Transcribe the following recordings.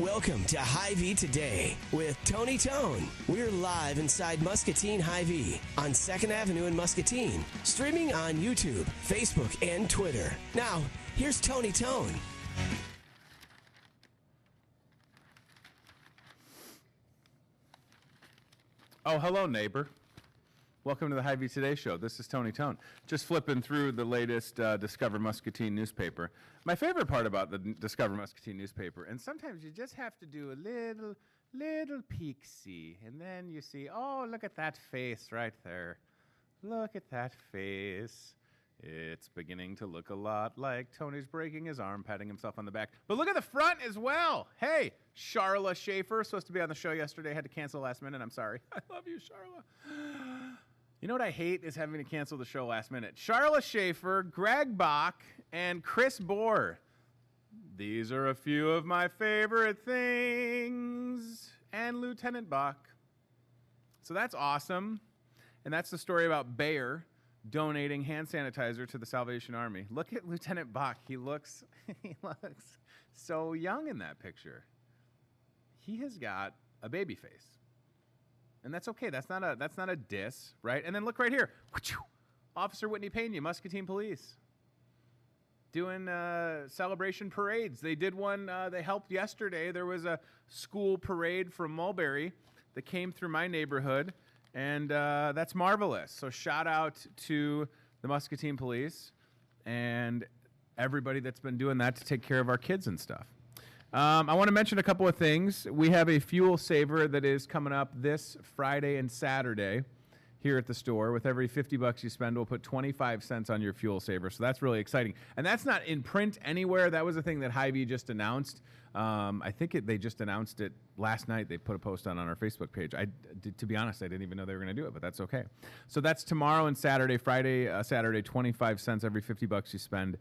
Welcome to Hy-Vee Today with Tony Tone. We're live inside Muscatine Hy-Vee on 2nd Avenue in Muscatine, streaming on YouTube, Facebook, and Twitter. Now, here's Tony Tone. Oh, hello, neighbor. Welcome to the Hy-Vee Today show. This is Tony Tone. Just flipping through the latest Discover Muscatine newspaper. My favorite part about the Discover Muscatine newspaper, and sometimes you just have to do a little peek-see, and then you see, oh, look at that face right there. Look at that face. It's beginning to look a lot like Tony's breaking his arm, patting himself on the back. But look at the front as well. Hey, Charla Schaefer, supposed to be on the show yesterday, had to cancel last minute. I'm sorry. I love you, Charla. You know what I hate is having to cancel the show last minute. Charla Schaefer, Greg Bach, and Chris Bohr. These are a few of my favorite things. And Lieutenant Bach. So that's awesome. And that's the story about Bayer donating hand sanitizer to the Salvation Army. Look at Lieutenant Bach. He looks so young in that picture. He has got a baby face. And that's okay. That's not a diss, right? And then look right here. Officer Whitney Pena, Muscatine Police, doing celebration parades. They did one. They helped yesterday. There was a school parade from Mulberry that came through my neighborhood, and that's marvelous. So shout out to the Muscatine Police and everybody that's been doing that to take care of our kids and stuff. I want to mention a couple of things. We have a fuel saver that is coming up this Friday and Saturday here at the store. With every $50 you spend, we'll put 25 cents on your fuel saver. So that's really exciting. And that's not in print anywhere. That was a thing that Hy-Vee just announced. I think they just announced it last night. They put a post on our Facebook page. To be honest, I didn't even know they were going to do it, but that's okay. So that's tomorrow and Saturday. Saturday, 25 cents every $50 you spend.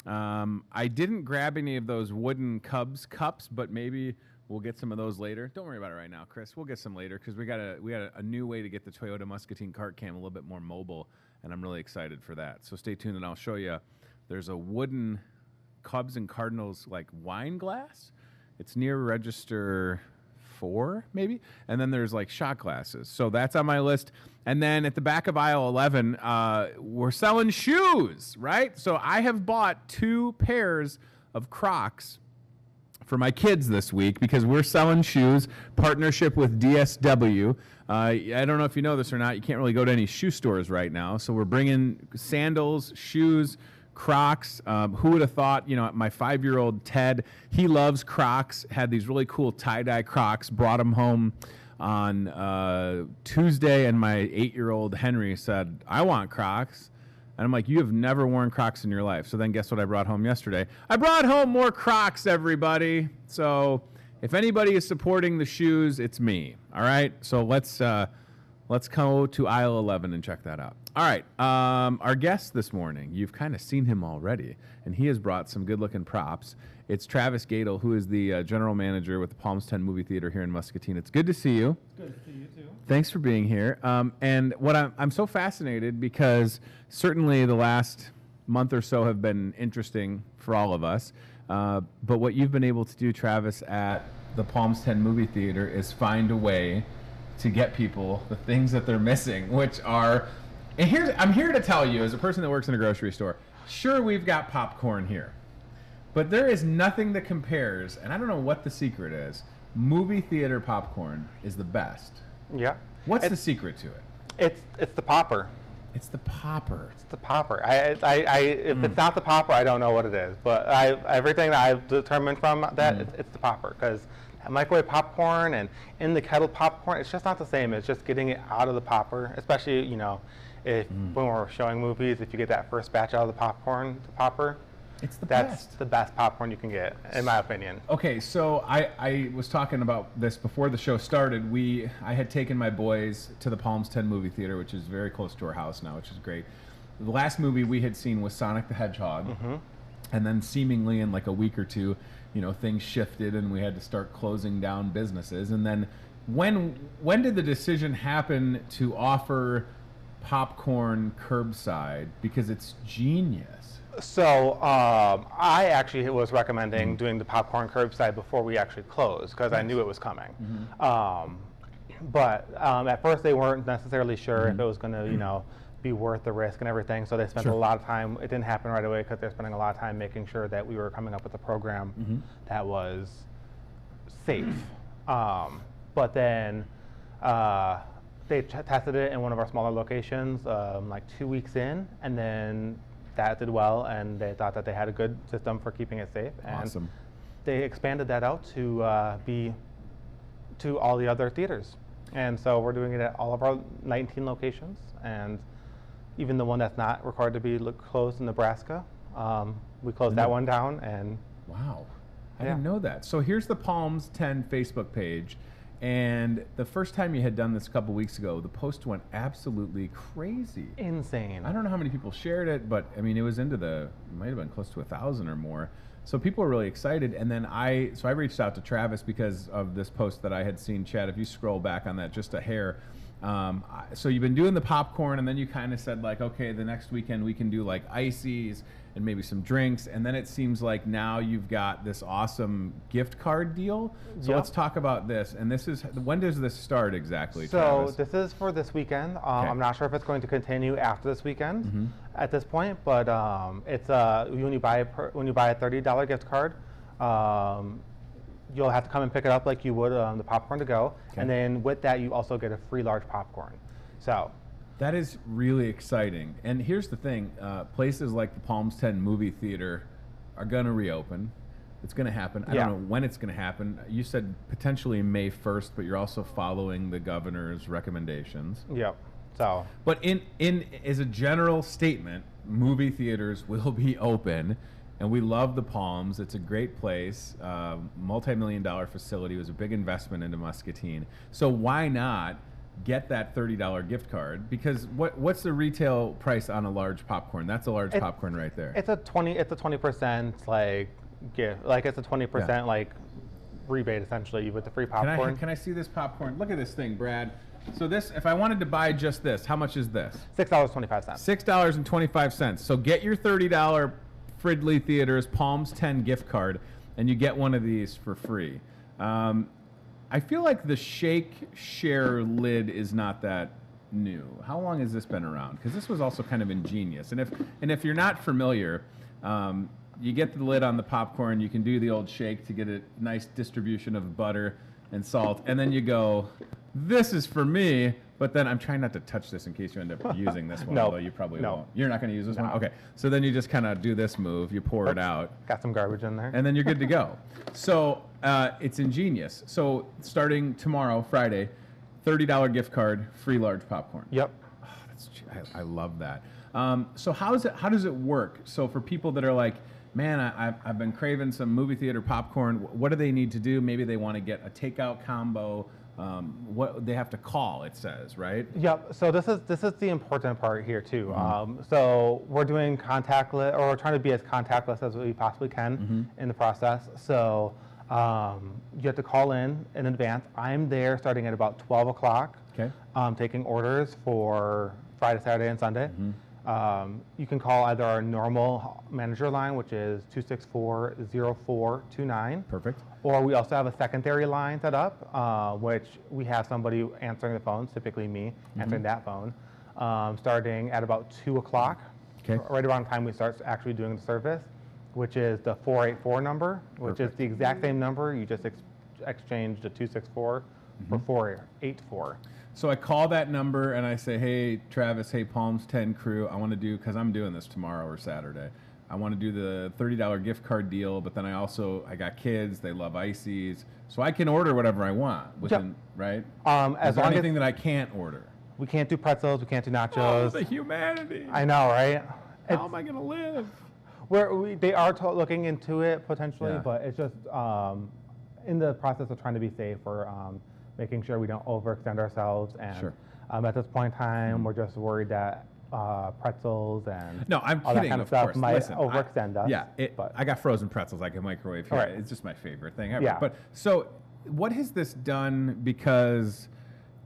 I didn't grab any of those wooden Cubs cups, but maybe we'll get some of those later. Don't worry about it right now, Chris. We'll get some later because we got a new way to get the Toyota Muscatine cart cam a little bit more mobile, and I'm really excited for that. So stay tuned, and I'll show you. There's a wooden Cubs and Cardinals like wine glass. It's near register 4, maybe, and then there's like shot glasses. So that's on my list. And then at the back of aisle 11, we're selling shoes, right? So I have bought 2 pairs of Crocs for my kids this week because we're selling shoes, partnership with DSW. I don't know if you know this or not. You can't really go to any shoe stores right now. So we're bringing sandals, shoes, Crocs. Who would have thought, my 5-year-old Ted, he loves Crocs, had these really cool tie-dye Crocs, brought them home on Tuesday, and my 8-year-old Henry said, I want Crocs. And I'm like, you have never worn Crocs in your life. So then guess what I brought home yesterday? I brought home more Crocs, everybody. So if anybody is supporting the shoes, it's me. All right? So let's go to aisle 11 and check that out. All right. Our guest this morning, you've kind of seen him already, and he has brought some good-looking props. It's Travis Gadel, who is the general manager with the Palms 10 Movie Theater here in Muscatine. It's good to see you. Good to see you, too. Thanks for being here. And what I'm so fascinated because certainly the last month or so have been interesting for all of us. But what you've been able to do, Travis, at the Palms 10 Movie Theater is find a way to get people the things that they're missing, which are, and I'm here to tell you, as a person that works in a grocery store, sure, we've got popcorn here, but there is nothing that compares, and I don't know what the secret is. Movie theater popcorn is the best. Yeah. What's the secret to it? It's the popper. It's the popper. It's the popper. If it's not the popper, I don't know what it is. But everything that I've determined from that, it's the popper. Because microwave popcorn and in the kettle popcorn, it's just not the same. It's just getting it out of the popper. Especially, if when we're showing movies, if you get that first batch out of the popper, it's the that's best. the best popcorn you can get, in my opinion. Okay, so I was talking about this before the show started. I had taken my boys to the Palms 10 Movie Theater, which is very close to our house now, which is great. The last movie we had seen was Sonic the Hedgehog, and then seemingly in like a week or two, things shifted and we had to start closing down businesses. And then when did the decision happen to offer popcorn curbside? Because it's genius. So I actually was recommending doing the popcorn curbside before we actually closed because I knew it was coming. But at first they weren't necessarily sure if it was going to, be worth the risk and everything. So they spent a lot of time. It didn't happen right away because they're spending a lot of time making sure that we were coming up with a program that was safe. But then they tested it in one of our smaller locations like 2 weeks in, and then that did well, and they thought that they had a good system for keeping it safe. And they expanded that out to be to all the other theaters. And so we're doing it at all of our 19 locations, and even the one that's not required to be closed in Nebraska, we closed that one down. And wow, I didn't know that. So here's the Palms 10 Facebook page. And the first time you had done this a couple weeks ago, the post went absolutely crazy. Insane. I don't know how many people shared it, but I mean, it was it might have been close to 1,000 or more. So people were really excited. And then I reached out to Travis because of this post that I had seen. Chad, if you scroll back on that just a hair. So you've been doing the popcorn, and then you kind of said like, okay, the next weekend we can do like ices and maybe some drinks, and then it seems like now you've got this awesome gift card deal. So let's talk about this. And this is, when does this start exactly, So Travis? this is for this weekend. I'm not sure if it's going to continue after this weekend at this point, but it's when you buy a $30 gift card, you'll have to come and pick it up like you would the popcorn to go, and then with that you also get a free large popcorn. So that is really exciting. And here's the thing, places like the Palms 10 movie theater are going to reopen. It's going to happen. I don't know when it's going to happen. You said potentially May 1st, but you're also following the governor's recommendations. Yep. So, but in as a general statement, movie theaters will be open. And we love the Palms. It's a great place. Multi-million-dollar facility. It was a big investment into Muscatine. So why not get that $30 gift card? Because what's the retail price on a large popcorn? That's a large popcorn right there. It's a 20% like gift. Like it's a 20% like rebate essentially with the free popcorn. Can I see this popcorn? Look at this thing, Brad. So this, if I wanted to buy just this, how much is this? $6.25. $6.25. So get your $30 Fridley Theaters Palms 10 gift card, and you get one of these for free. I feel like the Shake Share lid is not that new. How long has this been around? Because this was also kind of ingenious. And if you're not familiar, you get the lid on the popcorn. You can do the old shake to get a nice distribution of butter and salt, and then you go, "This is for me." But then I'm trying not to touch this in case you end up using this one, although you probably won't. You're not going to use this one? Okay. So then you just kind of do this move. You pour it out. Got some garbage in there. And then you're good to go. So it's ingenious. So starting tomorrow, Friday, $30 gift card, free large popcorn. Yep. Oh, I love that. So how does it work? So for people that are like, man, I've been craving some movie theater popcorn, what do they need to do? Maybe they want to get a takeout combo. What they have to call, it says, right? Yep. So this is the important part here too. So we're doing contactless, or we're trying to be as contactless as we possibly can in the process. So you have to call in advance. I'm there starting at about 12 o'clock. Okay. Taking orders for Friday, Saturday, and Sunday. You can call either our normal manager line, which is 264-0429. Perfect. Or we also have a secondary line set up, which we have somebody answering the phones, typically me, answering that phone, starting at about 2 o'clock, right around the time we start actually doing the service, which is the 484 number, which is the exact same number. You just exchange the 264 for 484. So I call that number and I say, hey, Travis, hey, Palms 10 crew, I want to do, because I'm doing this tomorrow or Saturday, I want to do the $30 gift card deal, but then I got kids, they love ices, so I can order whatever I want, right? Is there anything that I can't order? We can't do pretzels, we can't do nachos. Oh, the humanity. I know, right? How am I going to live? They are looking into it potentially, but it's just in the process of trying to be safe for making sure we don't overextend ourselves. And at this point in time, we're just worried that pretzels and I'm all kidding, that kind of stuff might Listen, overextend us. Yeah, I got frozen pretzels I can microwave here. It's just my favorite thing ever. Yeah. But so what has this done? Because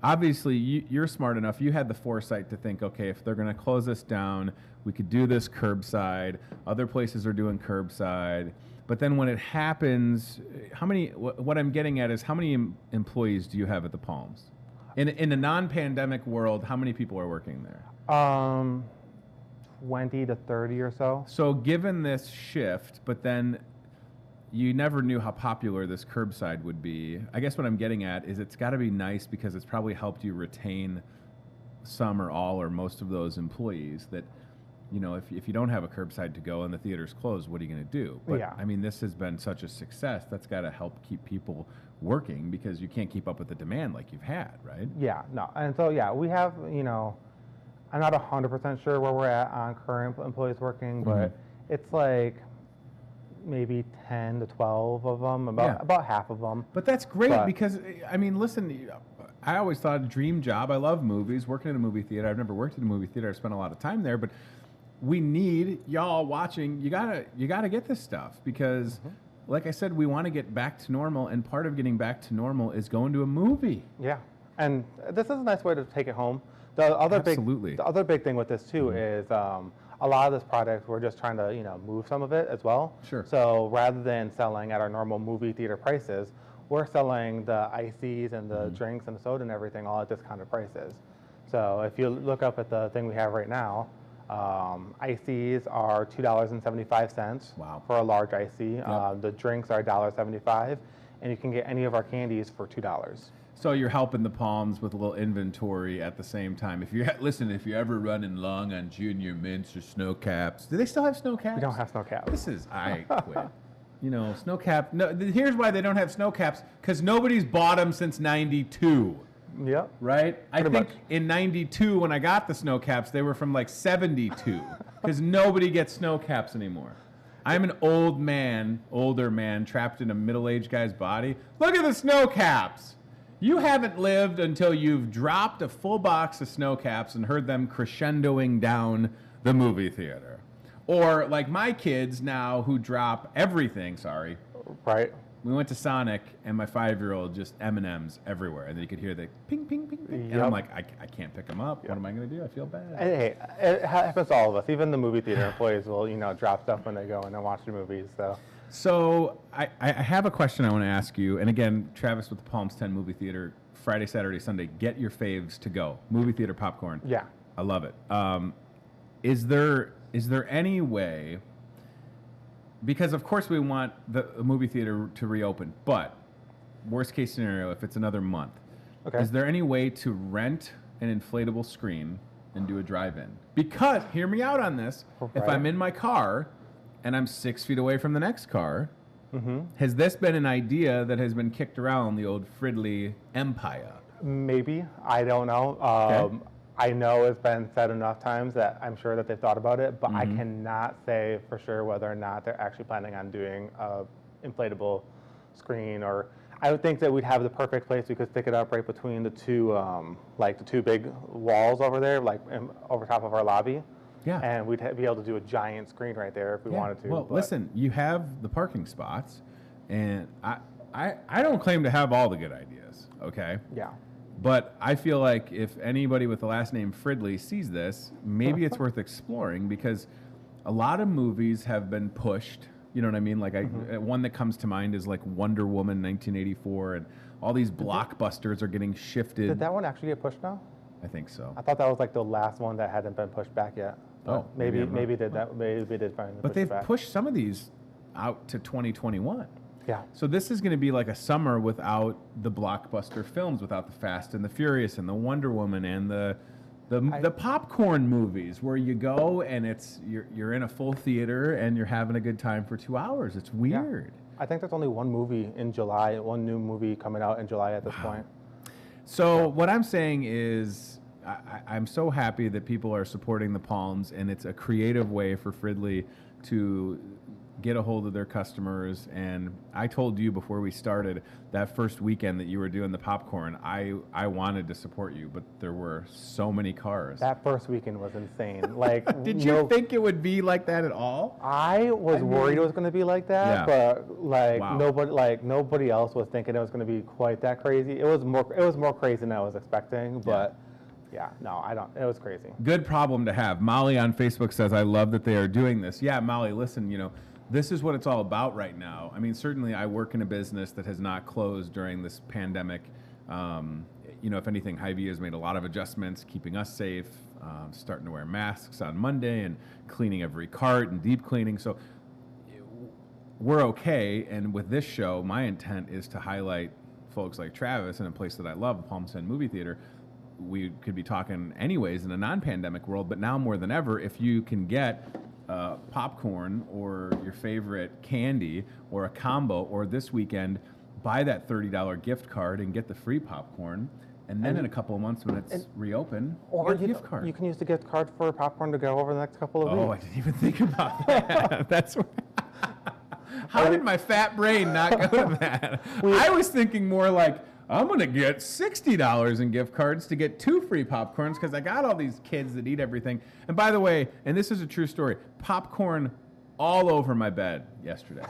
obviously you're smart enough. You had the foresight to think, okay, if they're going to close this down, we could do this curbside. Other places are doing curbside. But then when it happens, how many? What I'm getting at is how many employees do you have at the Palms? In a non-pandemic world, how many people are working there? 20 to 30 or so. So given this shift, but then you never knew how popular this curbside would be. I guess what I'm getting at is it's got to be nice because it's probably helped you retain some or all or most of those employees that, you know, if you don't have a curbside to go and the theater's closed, what are you going to do? But, yeah. I mean, this has been such a success. That's got to help keep people working because you can't keep up with the demand like you've had, right? Yeah, no. And so, yeah, we have, you know, I'm not 100% sure where we're at on current employees working, but it's like maybe 10 to 12 of them, about half of them. But that's great because, I mean, listen, I always thought a dream job. I love movies, working in a movie theater. I've never worked in a movie theater. I spent a lot of time there, but we need y'all watching. You gotta get this stuff because, like I said, we want to get back to normal, and part of getting back to normal is going to a movie. Yeah, and this is a nice way to take it home. The other big thing with this too is a lot of this product we're just trying to, you know, move some of it as well. Sure. So rather than selling at our normal movie theater prices, we're selling the ices and the drinks and the soda and everything all at discounted prices. So if you look up at the thing we have right now, ices are $2.75 for a large icy. The drinks are $1.75, and you can get any of our candies for $2. So you're helping the Palms with a little inventory at the same time. If you if you're ever running long on junior mints or snow caps, do they still have snow caps? We don't have snow caps. I quit. You know, snow cap. No, here's why they don't have snow caps: because nobody's bought them since '92. Yep. Right? I think in 92 when I got the snow caps, they were from like 72 because nobody gets snow caps anymore. I'm an older man trapped in a middle-aged guy's body. Look at the snow caps. You haven't lived until you've dropped a full box of snow caps and heard them crescendoing down the movie theater. Or like my kids now who drop everything, Right. We went to Sonic, and my 5-year-old just M&Ms everywhere, and then you could hear the ping, ping, ping, ping. And I'm like, I can't pick them up. What am I going to do? I feel bad. Hey, it happens to all of us. Even the movie theater employees will, you know, drop stuff when they go and watch the movies. So I have a question I want to ask you. And again, Travis with the Palms 10 Movie Theater, Friday, Saturday, Sunday. Get your faves to go. Movie theater popcorn. Yeah. I love it. Is there any way? Because, of course, we want the movie theater to reopen, but worst case scenario, if it's another month, is there any way to rent an inflatable screen and do a drive-in? Because, hear me out on this, if I'm in my car and I'm 6 feet away from the next car, has this been an idea that has been kicked around the old Fridley empire? Maybe. I don't know. I know it's been said enough times that I'm sure that they've thought about it, but I cannot say for sure whether or not they're actually planning on doing a inflatable screen. Or I would think that we'd have the perfect place. We could stick it up right between the two, like the two big walls over there, like over top of our lobby. Yeah. And we'd be able to do a giant screen right there if we wanted to. Well, listen, you have the parking spots, and I don't claim to have all the good ideas, okay? Yeah. But I feel like if anybody with the last name Fridley sees this, maybe it's worth exploring because a lot of movies have been pushed. You know what I mean? Like one that comes to mind is like Wonder Woman 1984, and all these blockbusters are getting shifted. Did that one actually get pushed now? I think so. I thought that was like the last one that hadn't been pushed back yet. Oh, maybe they did finally. But they've pushed some of these out to 2021. Yeah. So this is going to be like a summer without the blockbuster films, without the Fast and the Furious and the Wonder Woman and the popcorn movies where you go and you're in a full theater and you're having a good time for 2 hours. It's weird. Yeah. I think there's only one movie in July, one new movie coming out in July at this point. So what I'm saying is I'm so happy that people are supporting the Palms, and it's a creative way for Fridley to get a hold of their customers. And I told you before we started that first weekend that you were doing the popcorn, I wanted to support you, but there were so many cars. That first weekend was insane. Like, Did you think it would be like that at all? I was worried it was going to be like that, but like Wow. nobody else was thinking it was going to be quite that crazy. It was more crazy than I was expecting, but yeah, no, I don't. It was crazy. Good problem to have. Molly on Facebook says, I love that they are doing this. Yeah, Molly, listen, you know, this is what it's all about right now. I mean, certainly I work in a business that has not closed during this pandemic. You know, if anything, Hy-Vee has made a lot of adjustments, keeping us safe, starting to wear masks on Monday and cleaning every cart and deep cleaning. So we're okay. And with this show, my intent is to highlight folks like Travis in a place that I love, Palmstead Movie Theater. We could be talking anyways in a non-pandemic world, but now more than ever, if you can get popcorn or your favorite candy or a combo, or this weekend, buy that $30 gift card and get the free popcorn, and then in a couple of months when it's reopened, or get a gift card. You can use the gift card for popcorn to go over the next couple of weeks. Oh, I didn't even think about that. That's how did my fat brain not go to that? I was thinking more like, I'm going to get $60 in gift cards to get 2 free popcorns because I got all these kids that eat everything. And by the way, and this is a true story, popcorn all over my bed yesterday.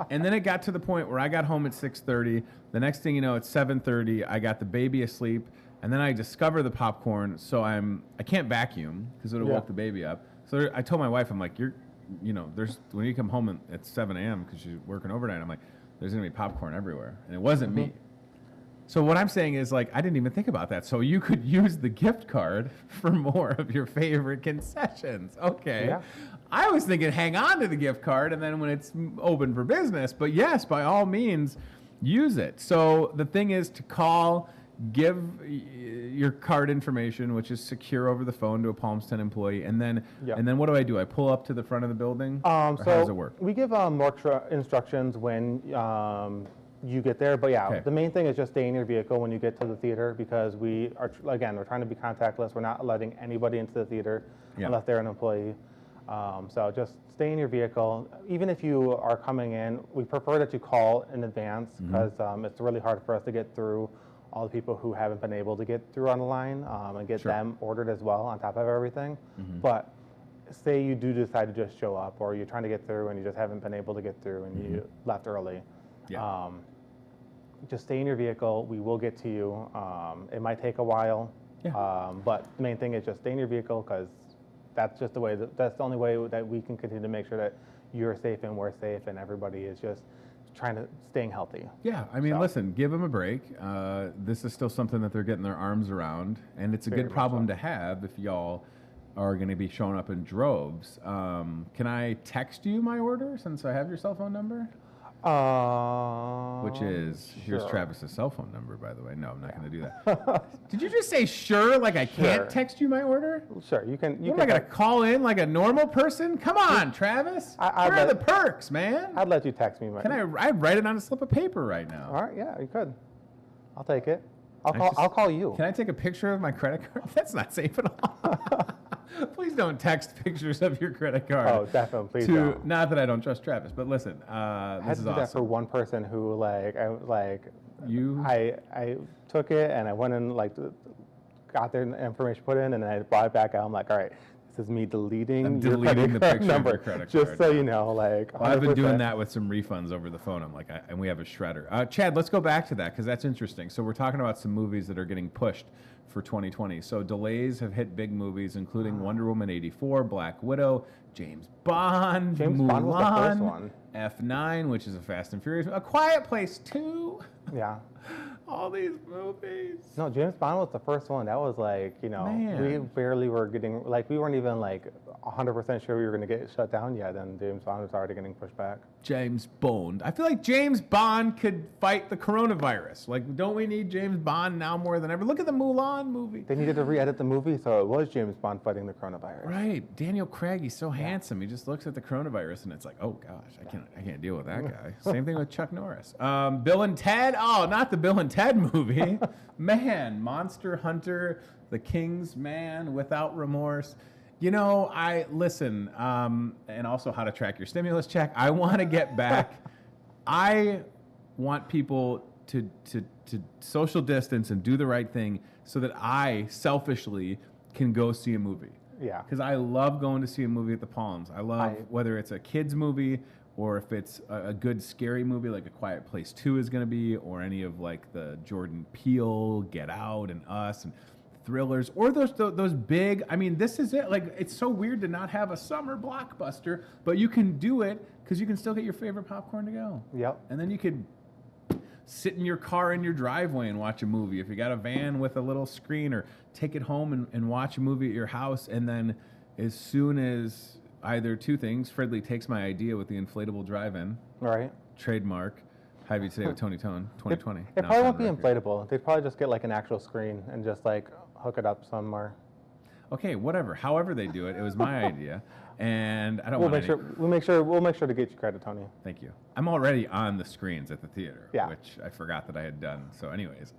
And then it got to the point where I got home at 6:30. The next thing you know, it's 7:30. I got the baby asleep. And then I discover the popcorn, so I can't vacuum because it'll woke the baby up. So I told my wife, I'm like, when you come home at 7 a.m. because she's working overnight, I'm like, there's going to be popcorn everywhere. And it wasn't me. So what I'm saying is, like, I didn't even think about that. So you could use the gift card for more of your favorite concessions. Okay. Yeah. I was thinking hang on to the gift card and then when it's open for business. But yes, by all means, use it. So the thing is to call, give your card information, which is secure over the phone to a Palmstead employee, and then what do? I pull up to the front of the building? So how does it work? We give more instructions when you get there, but the main thing is just stay in your vehicle when you get to the theater, because we're trying to be contactless. We're not letting anybody into the theater unless they're an employee. So just stay in your vehicle. Even if you are coming in, we prefer that you call in advance because it's really hard for us to get through all the people who haven't been able to get through on the line and get them ordered as well on top of everything. But say you do decide to just show up, or you're trying to get through and you just haven't been able to get through and you left early. Just stay in your vehicle. We will get to you. It might take a while, but the main thing is just stay in your vehicle, because that's just that's the only way that we can continue to make sure that you're safe and we're safe and everybody is just staying healthy. Yeah, I mean, listen, give them a break. This is still something that they're getting their arms around, and it's a good problem to have if y'all are going to be showing up in droves. Can I text you my order since I have your cell phone number? Which is, here's Travis's cell phone number, by the way. No, I'm not going to do that. Did you just say sure, like I can't text you my order? Sure, you can. Am I going to call in like a normal person? Come on, Travis. Where are the perks, man? I'd let you text me. I'd write it on a slip of paper right now. All right, yeah, you could. I'll take it. I'll call you. Can I take a picture of my credit card? That's not safe at all. Please don't text pictures of your credit card. Oh, definitely. Please don't. Not that I don't trust Travis, but listen, this is awesome. I had to do that for one person who, I took it and I went and got their information put in, and then I brought it back out. I'm like, all right, this is me deleting the picture of your credit card. Just so you know, Well, I've been doing that with some refunds over the phone. I'm like, and we have a shredder. Chad, let's go back to that because that's interesting. So we're talking about some movies that are getting pushed for 2020. So delays have hit big movies, including Wonder Woman 84, Black Widow, James Bond, Mulan, Bond was the first one. F9, which is a Fast and Furious, A Quiet Place 2. Yeah. All these movies. No, James Bond was the first one. That was we barely were getting, we weren't even 100% sure we were going to get shut down yet, and James Bond was already getting pushed back. James Bond. I feel like James Bond could fight the coronavirus. Don't we need James Bond now more than ever? Look at the Mulan movie. They needed to re-edit the movie, so it was James Bond fighting the coronavirus. Right. Daniel Craig, he's so handsome. He just looks at the coronavirus and it's like, oh gosh, I can't deal with that guy. Same thing with Chuck Norris. Bill and Ted. Oh, not the Bill and Ted movie. Man, Monster Hunter, The King's Man, Without Remorse. You know, listen, and also how to track your stimulus check. I want to get back. I want people to social distance and do the right thing so that I selfishly can go see a movie. Yeah. Because I love going to see a movie at the Palms. I love whether it's a kids movie or if it's a good scary movie like A Quiet Place 2 is going to be, or any of like the Jordan Peele, Get Out, and Us, and thrillers, or those big. I mean, this is it. Like, it's so weird to not have a summer blockbuster, but you can do it because you can still get your favorite popcorn to go. Yep. And then you could sit in your car in your driveway and watch a movie if you got a van with a little screen, or take it home and watch a movie at your house. And then as soon as either two things, Fridley takes my idea with the inflatable drive-in, Right. trademark, HyVee Today with Tony Tone 2020. It probably won't be inflatable. They'd probably just get like an actual screen and just like hook it up somewhere. Okay, whatever. However they do it, it was my idea, and I don't We'll want make sure to get you credit, Tony. Thank you. I'm already on the screens at the theater, Yeah. which I forgot that I had done. So anyways,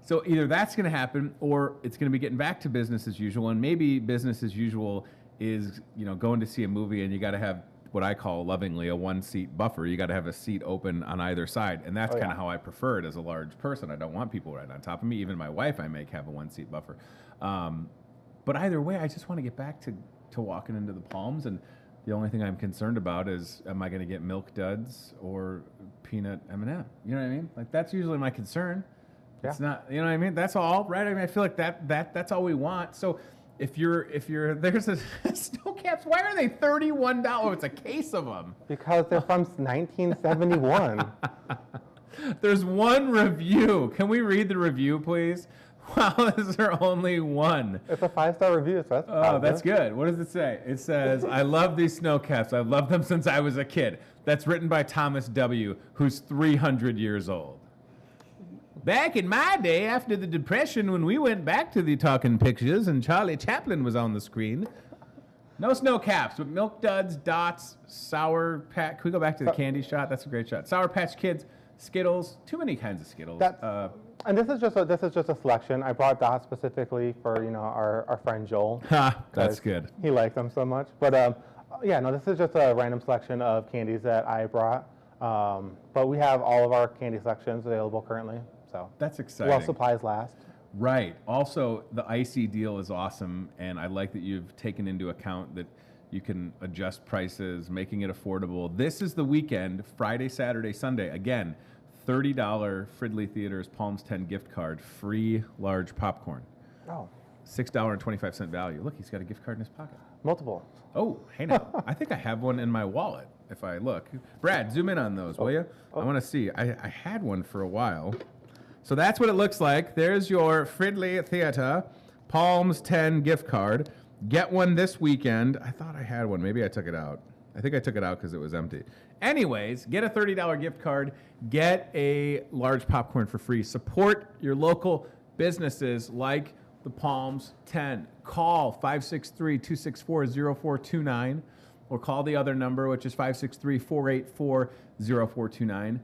so either that's going to happen, or it's going to be getting back to business as usual. And maybe business as usual is, going to see a movie and you got to have what I call lovingly a one-seat buffer. You got to have a seat open on either side. And that's kind of how I prefer it as a large person. I don't want people right on top of me. Even my wife, I make have a one-seat buffer. But either way, I just want to get back to walking into the Palms. And the only thing I'm concerned about is, am I going to get Milk Duds or peanut M&M? You know what I mean? Like, that's usually my concern. Yeah. It's not, you know what I mean? That's all, right? I mean, I feel like that's all we want. So if you're there's a snow caps, why are they $31? It's a case of them. Because they're from 1971. There's one review. Can we read the review, please? Wow, is there only one? It's a 5-star review, so that's positive. That's good. What does it say? It says, I love these snow caps. I've loved them since I was a kid. That's written by Thomas W., who's 300 years old. Back in my day, after the Depression, when we went back to the talking pictures and Charlie Chaplin was on the screen, no snow caps, but Milk Duds, Dots, Sour Patch. Can we go back to the candy shot? That's a great shot. Sour Patch Kids, Skittles, too many kinds of Skittles. And this is just a selection. I brought Dots specifically for our friend Joel. That's good. He liked them so much. But this is just a random selection of candies that I brought. But we have all of our candy selections available currently. So that's exciting. While supplies last. Right. Also, the icy deal is awesome, and I like that you've taken into account that you can adjust prices, making it affordable. This is the weekend, Friday, Saturday, Sunday. Again, $30 Fridley Theaters Palms 10 gift card, free large popcorn. Oh. $6.25 value. Look, he's got a gift card in his pocket. Multiple. Oh, hey now. I think I have one in my wallet if I look. Brad, zoom in on those, will you? I want to see. I had one for a while. So that's what it looks like. There's your Fridley Theater Palms 10 gift card. Get one this weekend. I thought I had one. Maybe I took it out. I think I took it out because it was empty. Anyways, get a $30 gift card. Get a large popcorn for free. Support your local businesses like the Palms 10. Call 563-264-0429 or call the other number, which is 563-484-0429.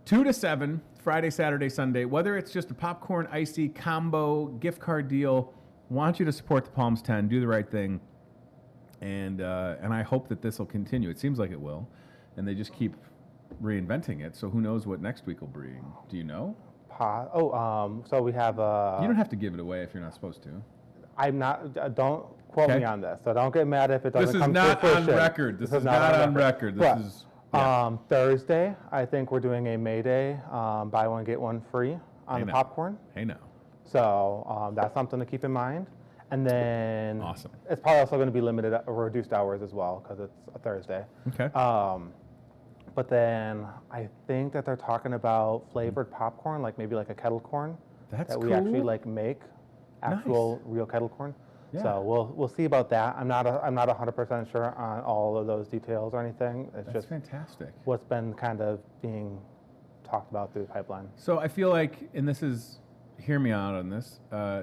2 to 7, Friday, Saturday, Sunday. Whether it's just a popcorn, icy, combo, gift card deal, want you to support the Palms 10. Do the right thing. And I hope that this will continue. It seems like it will. And they just keep reinventing it. So who knows what next week will bring? Do you know? So we have you don't have to give it away if you're not supposed to. I'm not. Don't quote me on this. So don't get mad if it doesn't come to This is not fruition. on record. This is not on record. This is Thursday. I think we're doing a May Day buy one get one free on the popcorn. Hey now. So that's something to keep in mind. And then awesome. It's probably also going to be limited or reduced hours as well because it's a Thursday. Okay. But then I think that they're talking about flavored popcorn, like maybe like a kettle corn. That's we actually like make actual real kettle corn. Yeah. So we'll see about that. I'm not 100% sure on all of those details or anything. It's That's just fantastic. What's been kind of being talked about through the pipeline. So I feel like, and this is, hear me out on this.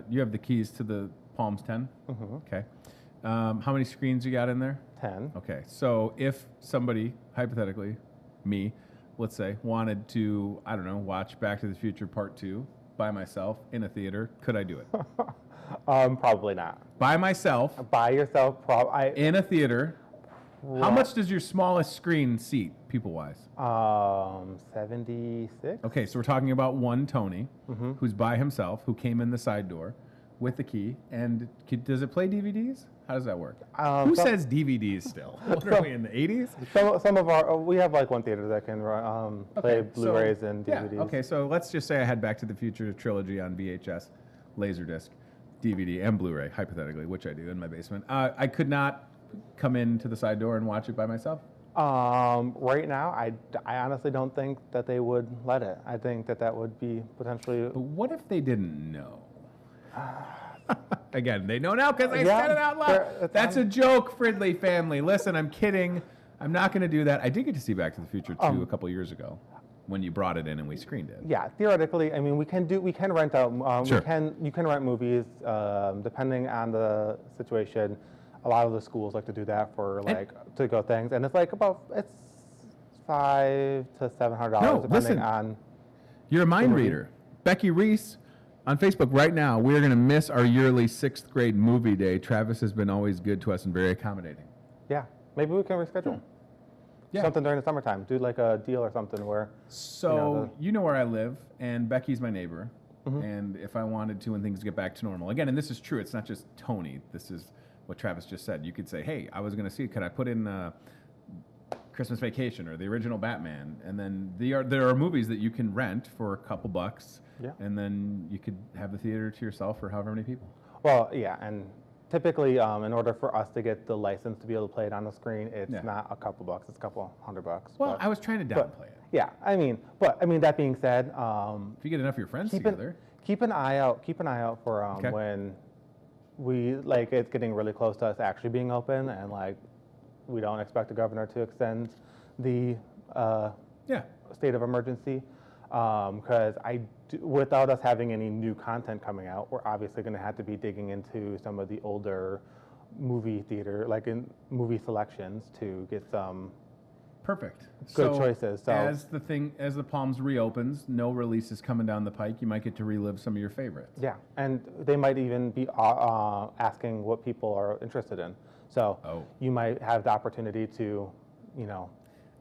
You have the keys to the Palms 10. Mm-hmm. Okay. How many screens you got in there? 10. Okay. So if somebody, hypothetically, me, let's say, wanted to, I don't know, watch Back to the Future Part 2, by myself in a theater, could I do it? Probably not. By myself By yourself, in a theater. How much does your smallest screen seat, people-wise? 76. Okay, so we're talking about one Tony, who's by himself, who came in the side door with the key. And does it play DVDs? How does that work? Who says DVDs still? What are we in the 80s? Some of our, we have like one theater that can play Blu-rays and DVDs. Yeah, okay, so let's just say I had Back to the Future trilogy on VHS, Laserdisc, DVD, and Blu-ray, hypothetically, which I do in my basement. I could not come into the side door and watch it by myself? Right now, I honestly don't think that they would let it. I think that would be potentially... But what if they didn't know? Again, they know now because I said it out loud. That's a joke, Fridley family. Listen, I'm kidding. I'm not going to do that. I did get to see Back to the Future 2 a couple years ago when you brought it in and we screened it. Yeah, theoretically, I mean, we can rent out, Sure. you can rent movies, depending on the situation. A lot of the schools like to do that for to go things, and it's like it's $500 to $700 depending on. You're a mind reader, Becky Reese. On Facebook right now, we're going to miss our yearly 6th grade movie day. Travis has been always good to us and very accommodating. Yeah, maybe we can reschedule. Yeah. Something during the summertime. Do like a deal or something where. So you know where I live, and Becky's my neighbor. And if I wanted to, when things get back to normal, again, and this is true, it's not just Tony. This is what Travis just said. You could say, hey, I was going to see, could I put in Christmas Vacation or the original Batman? And then there are movies that you can rent for a couple bucks, and then you could have the theater to yourself for however many people. Well, yeah, and typically, in order for us to get the license to be able to play it on the screen, it's not a couple bucks, it's a couple $100. Well, I was trying to downplay it. Yeah, I mean, that being said, if you get enough of your friends together, keep an eye out for when it's getting really close to us actually being open, and we don't expect the governor to extend the state of emergency, because without us having any new content coming out, we're obviously going to have to be digging into some of the older movie theater, in movie selections, to get some perfect good choices. So as the Palms reopens, no releases coming down the pike, you might get to relive some of your favorites. Yeah, and they might even be asking what people are interested in. So you might have the opportunity to,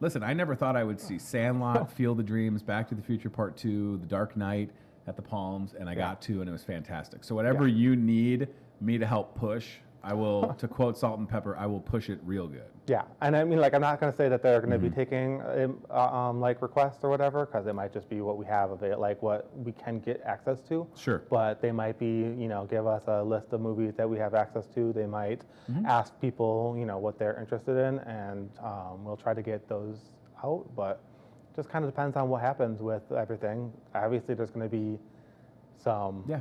Listen, I never thought I would see Sandlot, Field of Dreams, Back to the Future Part 2, The Dark Knight at the Palms, and I got to, and it was fantastic. So whatever you need me to help push, I will, to quote Salt and Pepper, I will push it real good. Yeah, and I mean, I'm not going to say that they're going to be taking requests or whatever, because it might just be what we have of it, what we can get access to. Sure. But they might be, give us a list of movies that we have access to. They might ask people, what they're interested in, and we'll try to get those out. But it just kind of depends on what happens with everything. Obviously, there's going to be some. Yeah.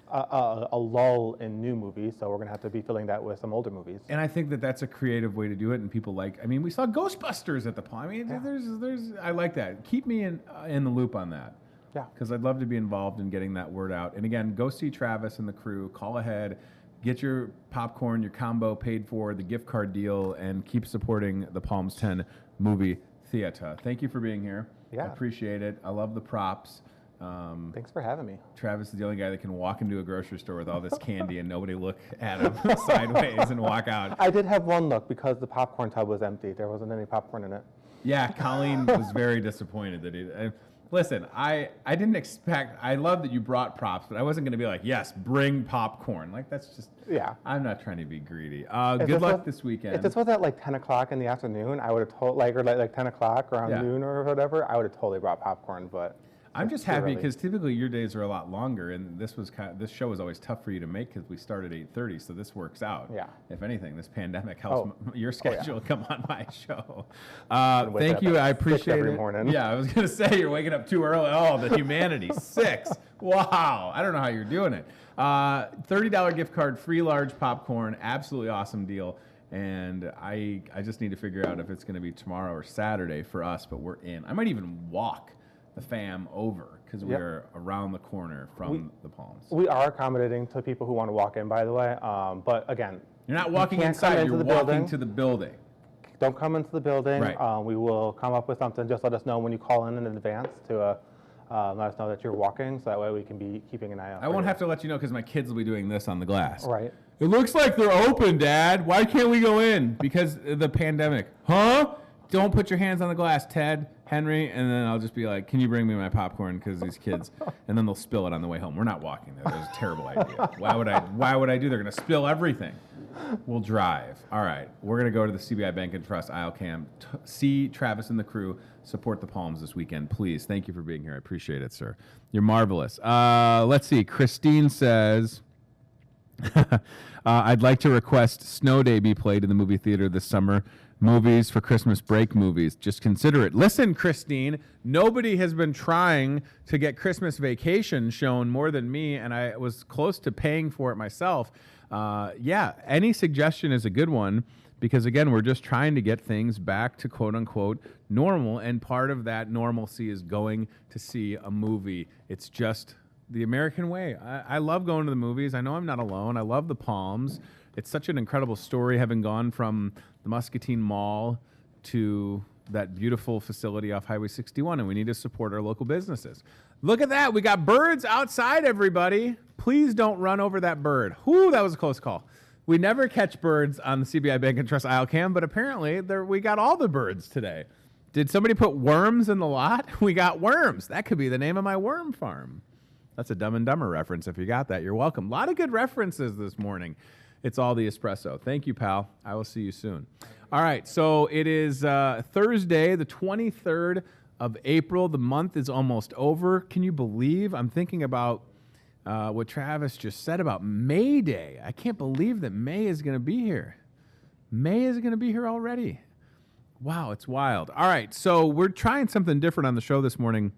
A lull in new movies, so we're going to have to be filling that with some older movies. And I think that that's a creative way to do it, and people we saw Ghostbusters at the Palm. I mean, I like that. Keep me in the loop on that. Yeah. Because I'd love to be involved in getting that word out. And again, go see Travis and the crew. Call ahead. Get your popcorn, your combo paid for, the gift card deal, and keep supporting the Palms 10 movie theater. Thank you for being here. Yeah. I appreciate it. I love the props. Thanks for having me. Travis is the only guy that can walk into a grocery store with all this candy and nobody look at him sideways and walk out. I did have one look because the popcorn tub was empty. There wasn't any popcorn in it. Yeah, Colleen was very disappointed that he... Listen, I didn't expect... I love that you brought props, but I wasn't going to be like, yes, bring popcorn. That's just... Yeah. I'm not trying to be greedy. Good luck this weekend. If this was at 10 o'clock in the afternoon, I would have told... or 10 o'clock around noon or whatever, I would have totally brought popcorn, but... I'm just happy because typically your days are a lot longer, and this show was always tough for you to make because we start at 8:30, so this works out. Yeah. If anything, this pandemic helps your schedule come on my show. Thank you. I appreciate every it. morning. Yeah, I was going to say you're waking up too early. Oh, the humanity. 6. Wow. I don't know how you're doing it. $30 gift card, free large popcorn. Absolutely awesome deal. And I just need to figure out if it's going to be tomorrow or Saturday for us, but we're in. I might even walk the fam over because we're around the corner from the Palms. We are accommodating to people who want to walk in, by the way. But again, you're not walking inside, you're walking to the building. Don't come into the building. Right. We will come up with something. Just let us know when you call in advance to let us know that you're walking, so that way we can be keeping an eye out. I won't have to let you know because my kids will be doing this on the glass. Right. It looks like they're open, Dad. Why can't we go in? Because of the pandemic. Huh? Don't put your hands on the glass, Ted, Henry, and then I'll just be like, can you bring me my popcorn? Because these kids, and then they'll spill it on the way home. We're not walking there. That was a terrible idea. Why would I do? They're going to spill everything. We'll drive. All right. We're going to go to the CBI Bank and Trust Isle Cam. See Travis and the crew support the Palms this weekend. Please. Thank you for being here. I appreciate it, sir. You're marvelous. Let's see. Christine says, I'd like to request Snow Day be played in the movie theater this summer. Movies for Christmas break movies. Just consider it. Listen, Christine, nobody has been trying to get Christmas Vacation shown more than me, and I was close to paying for it myself. Yeah, any suggestion is a good one because, again, we're just trying to get things back to quote-unquote normal, and part of that normalcy is going to see a movie. It's just the American way. I love going to the movies. I know I'm not alone. I love the Palms. It's such an incredible story, having gone from the Muscatine Mall to that beautiful facility off Highway 61, and we need to support our local businesses. Look at that. We got birds outside, everybody. Please don't run over that bird. Whoo, that was a close call. We never catch birds on the CBI Bank and Trust Isle Cam, but apparently we got all the birds today. Did somebody put worms in the lot? We got worms. That could be the name of my worm farm. That's a Dumb and Dumber reference. If you got that, you're welcome. A lot of good references this morning. It's all the espresso. Thank you, pal. I will see you soon. All right, so it is Thursday, the 23rd of April. The month is almost over. Can you believe? I'm thinking about what Travis just said about May Day. I can't believe that May is going to be here. May is going to be here already. Wow, it's wild. All right, so we're trying something different on the show this morning.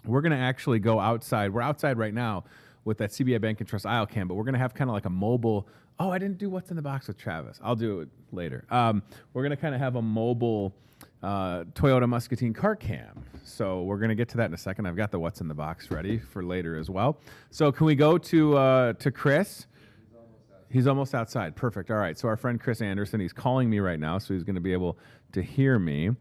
We're going to actually go outside. We're outside right now with that CBI Bank and Trust Isle Cam, but we're going to have kind of like a mobile. Oh, I didn't do what's in the box with Travis. I'll do it later. We're going to kind of have a mobile Toyota Muscatine car cam. So we're going to get to that in a second. I've got the what's in the box ready for later as well. So can we go to Chris? He's almost outside. Perfect. All right. So our friend Chris Anderson, he's calling me right now, so he's going to be able to hear me.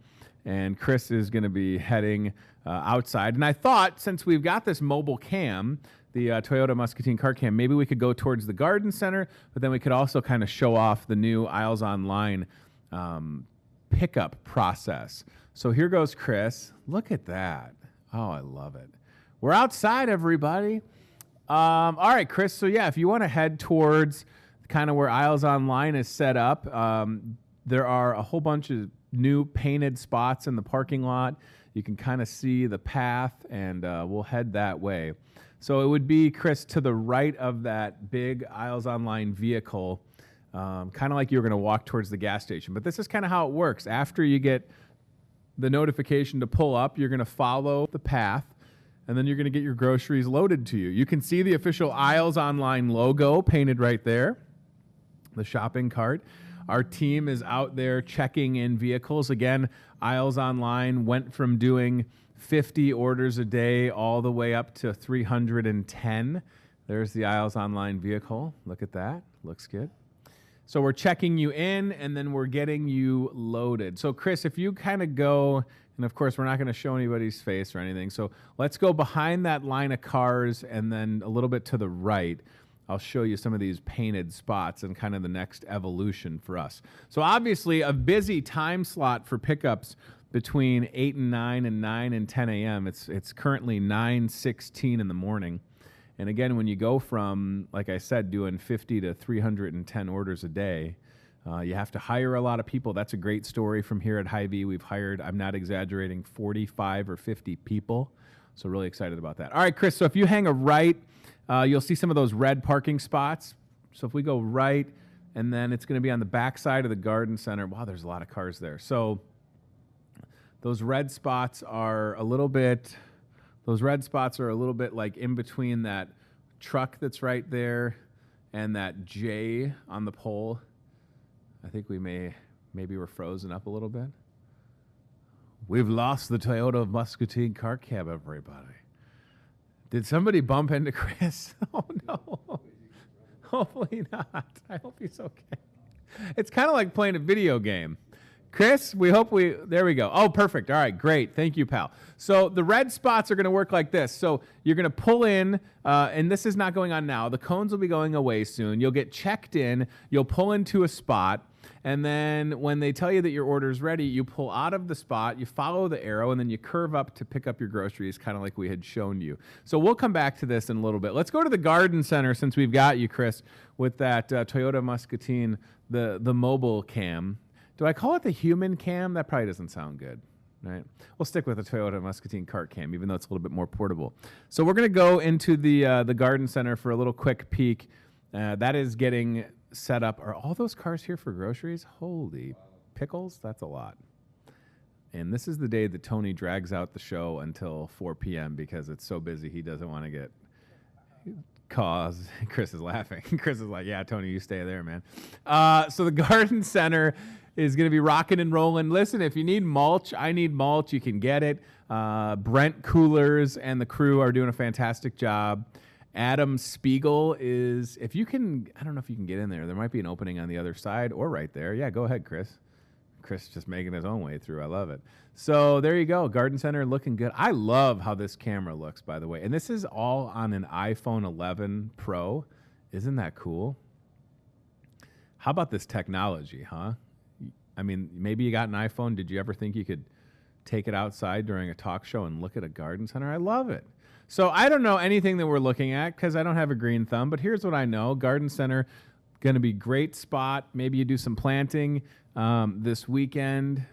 And Chris is going to be heading outside. And I thought, since we've got this mobile cam, the Toyota Muscatine car cam, maybe we could go towards the garden center, but then we could also kind of show off the new Isles Online pickup process. So here goes Chris. Look at that. Oh, I love it. We're outside, everybody. All right, Chris. So yeah, if you want to head towards kind of where Isles Online is set up, there are a whole bunch of new painted spots in the parking lot. You can kind of see the path, and we'll head that way. So it would be, Chris, to the right of that big Isles Online vehicle, kind of like you're going to walk towards the gas station. But this is kind of how it works. After you get the notification to pull up, you're going to follow the path, and then you're going to get your groceries loaded to you. You can see the official Isles Online logo painted right there, the shopping cart. Our team is out there checking in vehicles. Again, Isles Online went from doing 50 orders a day all the way up to 310. There's the Isles Online vehicle. Look at that. Looks good. So we're checking you in, and then we're getting you loaded. So, Chris, if you kind of go, and of course, we're not going to show anybody's face or anything. So let's go behind that line of cars, and then a little bit to the right. I'll show you some of these painted spots and kind of the next evolution for us. So obviously, a busy time slot for pickups between 8 and 9 and 9 and 10 a.m. It's currently 9:16 in the morning. And again, when you go from, like I said, doing 50 to 310 orders a day, you have to hire a lot of people. That's a great story from here at Hy-Vee. We've hired, I'm not exaggerating, 45 or 50 people. So really excited about that. All right, Chris, so if you hang a right, you'll see some of those red parking spots. So if we go right, and then it's going to be on the back side of the garden center. Wow, there's a lot of cars there. So those red spots are a little bit like in between that truck that's right there and that J on the pole. I think maybe we're frozen up a little bit. We've lost the Toyota Muscatine car cab, everybody. Did somebody bump into Chris? Oh, no. Hopefully not. I hope he's okay. It's kind of like playing a video game. Chris, there we go. Oh, perfect. All right, great. Thank you, pal. So the red spots are going to work like this. So you're going to pull in, and this is not going on now. The cones will be going away soon. You'll get checked in. You'll pull into a spot. And then when they tell you that your order is ready, you pull out of the spot, you follow the arrow, and then you curve up to pick up your groceries, kind of like we had shown you. So we'll come back to this in a little bit. Let's go to the garden center since we've got you, Chris, with that Toyota Muscatine, the mobile cam. Do I call it the human cam? That probably doesn't sound good, right? We'll stick with the Toyota Muscatine cart cam, even though it's a little bit more portable. So we're going to go into the garden center for a little quick peek. That is getting set up. Are all those cars here for groceries? Holy pickles, that's a lot. And this is the day that Tony drags out the show until 4 p.m. because it's so busy he doesn't want to get cause. Chris is laughing. Chris is like, yeah, Tony, you stay there, man. So the garden center is going to be rocking and rolling. Listen, if you need mulch, I need mulch. You can get it. Brent Coolers and the crew are doing a fantastic job. Adam Spiegel is, if you can, I don't know if you can get in there. There might be an opening on the other side or right there. Yeah, go ahead, Chris. Chris just making his own way through. I love it. So there you go. Garden Center looking good. I love how this camera looks, by the way. And this is all on an iPhone 11 Pro. Isn't that cool? How about this technology, huh? I mean, maybe you got an iPhone. Did you ever think you could take it outside during a talk show and look at a garden center? I love it. So I don't know anything that we're looking at because I don't have a green thumb, but here's what I know. Garden center, going to be great spot. Maybe you do some planting this weekend.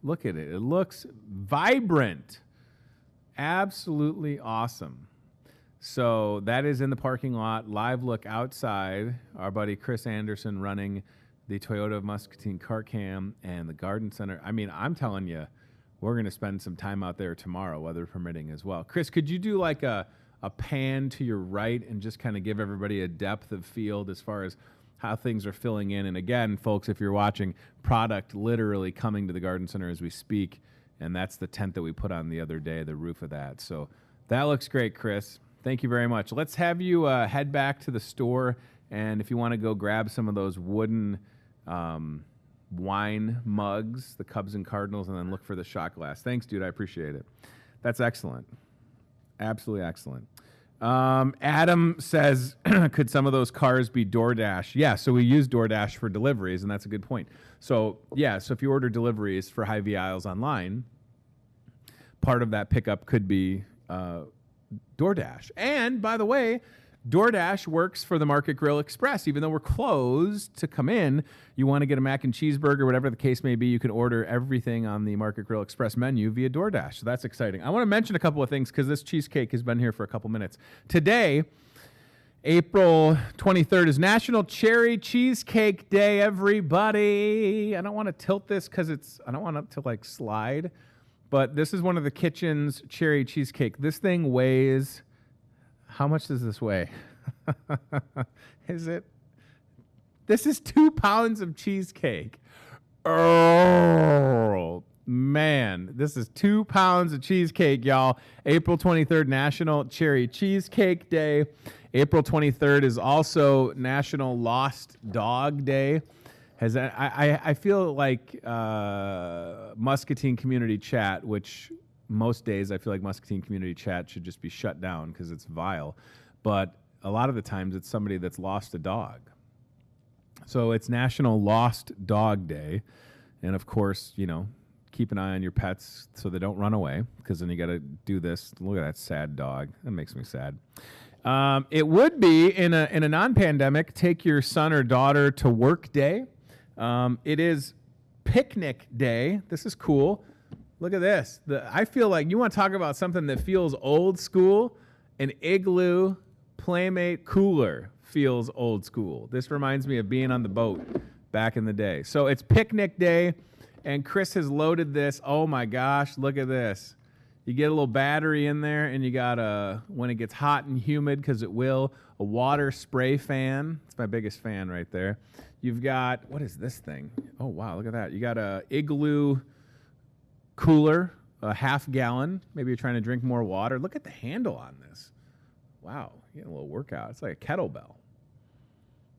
Look at it. It looks vibrant. Absolutely awesome. So that is in the parking lot. Live look outside. Our buddy Chris Anderson running the Toyota Muscatine cart cam and the garden center. I mean, I'm telling you, we're going to spend some time out there tomorrow, weather permitting as well. Chris, could you do like a pan to your right and just kind of give everybody a depth of field as far as how things are filling in? And again, folks, if you're watching, product literally coming to the garden center as we speak, and that's the tent that we put on the other day, the roof of that. So that looks great, Chris. Thank you very much. Let's have you head back to the store, and if you want to go grab some of those wooden wine mugs, the Cubs and Cardinals, and then look for the shot glass. Thanks, dude. I appreciate it. That's excellent. Absolutely excellent. Adam says, could some of those cars be DoorDash? Yeah, so we use DoorDash for deliveries, and that's a good point. So, yeah, so if you order deliveries for HyVee aisles online, part of that pickup could be DoorDash. And, by the way, DoorDash works for the Market Grill Express. Even though we're closed to come in, you want to get a mac and cheeseburger, whatever the case may be, you can order everything on the Market Grill Express menu via DoorDash. So that's exciting. I want to mention a couple of things because this cheesecake has been here for a couple minutes. Today, April 23rd, is National Cherry Cheesecake Day, everybody. I don't want to tilt this because I don't want it to like slide, but this is one of the kitchen's cherry cheesecake. This thing weighs... How much does this weigh? This is 2 pounds of cheesecake. Oh, man. This is 2 pounds of cheesecake, y'all. April 23rd, National Cherry Cheesecake Day. April 23rd is also National Lost Dog Day. I feel like Muscatine Community Chat, which... most days I feel like Muscatine Community Chat should just be shut down because it's vile. But a lot of the times it's somebody that's lost a dog. So it's National Lost Dog Day. And of course, you know, keep an eye on your pets so they don't run away, because then you got to do this. Look at that sad dog. That makes me sad. It would be in a non-pandemic, take your son or daughter to work day. It is picnic day. This is cool. Look at this. I feel like you want to talk about something that feels old school. An Igloo Playmate cooler feels old school. This reminds me of being on the boat back in the day. So it's picnic day, and Chris has loaded this. Oh my gosh, look at this. You get a little battery in there, and you got when it gets hot and humid, because it will, a water spray fan. It's my biggest fan right there. You've got, what is this thing? Oh wow, look at that. You got a Igloo cooler, a half gallon. Maybe you're trying to drink more water. Look at the handle on this. Wow, you get a little workout. It's like a kettlebell.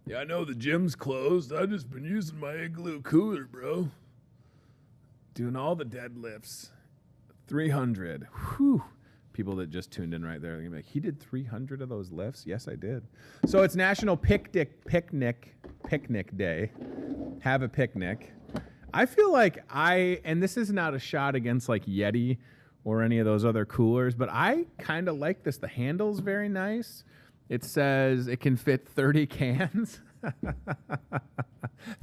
Yeah, I know the gym's closed. I've just been using my Igloo cooler, bro. Doing all the deadlifts. 300. Whew. People that just tuned in right there, they're gonna be like, he did 300 of those lifts? Yes, I did. So it's National Picnic Day. Have a picnic. I feel like and this is not a shot against like Yeti or any of those other coolers, but I kind of like this. The handle's very nice. It says it can fit 30 cans.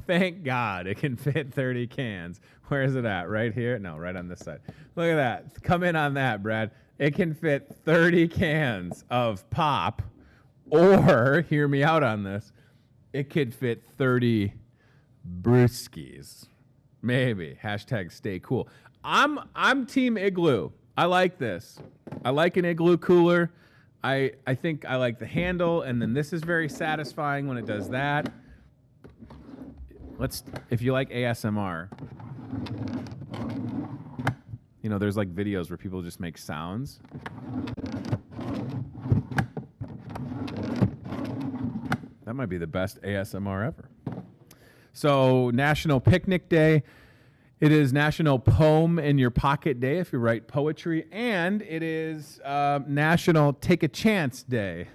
Thank God it can fit 30 cans. Where is it at? Right here? No, right on this side. Look at that. Come in on that, Brad. It can fit 30 cans of pop, or, hear me out on this, it could fit 30 brewskis. Maybe. Hashtag stay cool. I'm Team Igloo. I like this. I like an Igloo cooler. I think I like the handle, and then this is very satisfying when it does that. If you like ASMR, you know, there's like videos where people just make sounds. That might be the best ASMR ever. So, National Picnic Day. It is National Poem in Your Pocket Day if you write poetry. And it is National Take a Chance Day.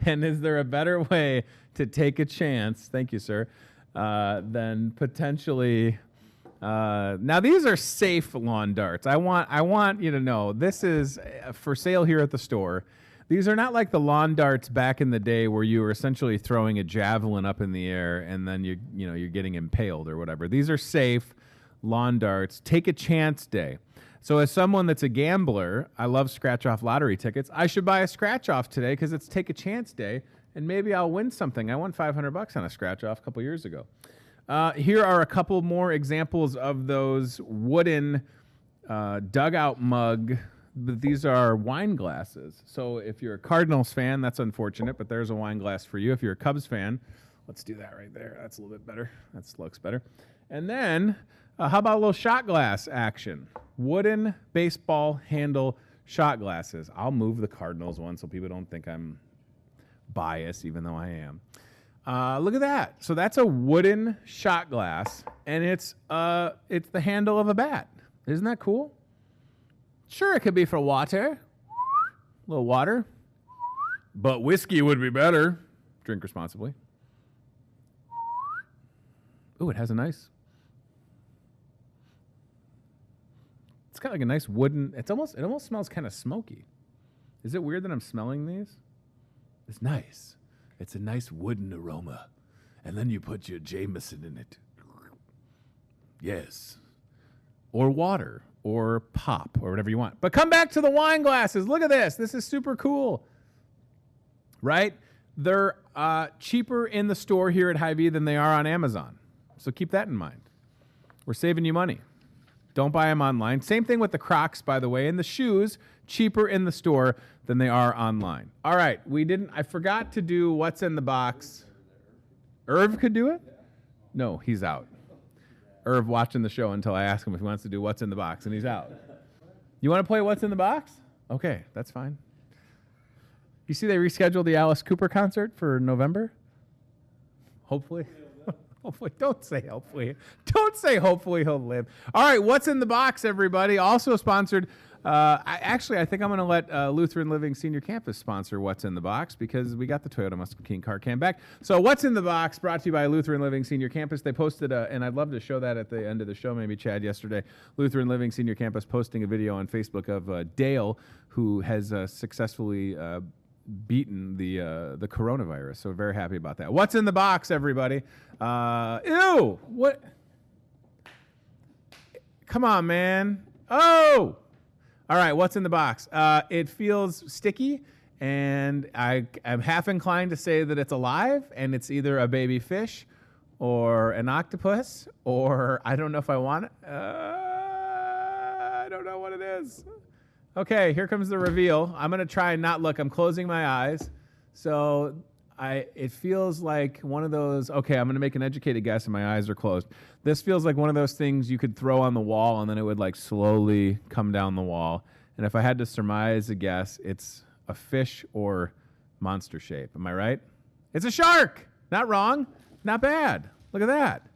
And is there a better way to take a chance, thank you, sir, than potentially... now, these are safe lawn darts. I want you to know, this is for sale here at the store. These are not like the lawn darts back in the day where you were essentially throwing a javelin up in the air and then you're getting impaled or whatever. These are safe lawn darts. Take a chance day. So as someone that's a gambler, I love scratch-off lottery tickets. I should buy a scratch-off today because it's take a chance day, and maybe I'll win something. I won $500 on a scratch-off a couple years ago. Here are a couple more examples of those wooden dugout mug. These are wine glasses. So if you're a Cardinals fan, that's unfortunate, but there's a wine glass for you. If you're a Cubs fan, let's do that right there. That's a little bit better. That looks better. And then how about a little shot glass action? Wooden baseball handle shot glasses. I'll move the Cardinals one so people don't think I'm biased, even though I am. Look at that. So that's a wooden shot glass, and it's the handle of a bat. Isn't that cool? Sure, it could be for water. A little water. But whiskey would be better. Drink responsibly. Ooh, it has a nice... It's got like a nice wooden... It almost smells kind of smoky. Is it weird that I'm smelling these? It's nice. It's a nice wooden aroma. And then you put your Jameson in it. Yes. Or water. Or pop. Or whatever you want. But come back to the wine glasses. Look at this. This is super cool. Right? They're cheaper in the store here at Hy-Vee than they are on Amazon. So keep that in mind. We're saving you money. Don't buy them online. Same thing with the Crocs, by the way. And the shoes, cheaper in the store than they are online. All right. I forgot to do what's in the box. Irv could do it? No, he's out. Irv watching the show until I ask him if he wants to do what's in the box, and he's out. You want to play what's in the box? Okay, that's fine. You see they rescheduled the Alice Cooper concert for November? Hopefully. Hopefully. Don't say hopefully. Don't say hopefully he'll live. All right, what's in the box, everybody? Also sponsored. I think I'm going to let Lutheran Living Senior Campus sponsor What's in the Box because we got the Toyota Muscatine car cam back. So What's in the Box brought to you by Lutheran Living Senior Campus. They posted, and I'd love to show that at the end of the show, maybe Chad, yesterday. Lutheran Living Senior Campus posting a video on Facebook of Dale, who has successfully beaten the coronavirus. So very happy about that. What's in the box, everybody? Ew! What? Come on, man. Oh! All right, what's in the box? It feels sticky, and I'm half inclined to say that it's alive, and it's either a baby fish or an octopus, or I don't know if I want it. I don't know what it is. Okay, here comes the reveal. I'm going to try and not look. I'm closing my eyes. So it feels like one of those, okay, I'm going to make an educated guess and my eyes are closed. This feels like one of those things you could throw on the wall and then it would like slowly come down the wall. And if I had to surmise a guess, it's a fish or monster shape. Am I right? It's a shark. Not wrong. Not bad. Look at that.